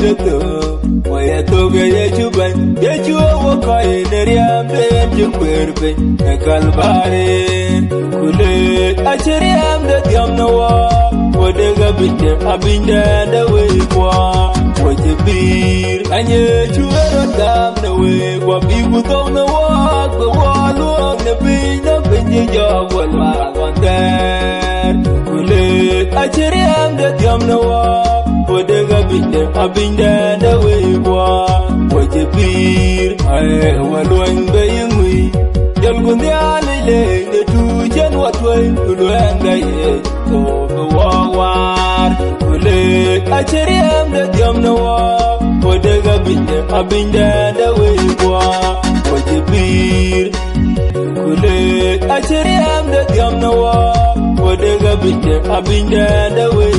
to waya to ga ya chuban ya chuwa ko ineriam de chukwerbe e kalbare kule achiriam de diamnawa wodega binde abinde de we kwa wajibir anye chuero dam de we kwa bigu to na wa ko walu ne binda binje jawal ma gonder kule achiriam de diamnawa wodega binde abinde de we kwa wajibir ay walwan bayingwi yalgundiale le ne tujen watway tulwenga ye to wawar kule achiriam de diamnawa wodega binde abinde de we kwa wajibir kule achiriam de diamnawa wodega binde abinde de we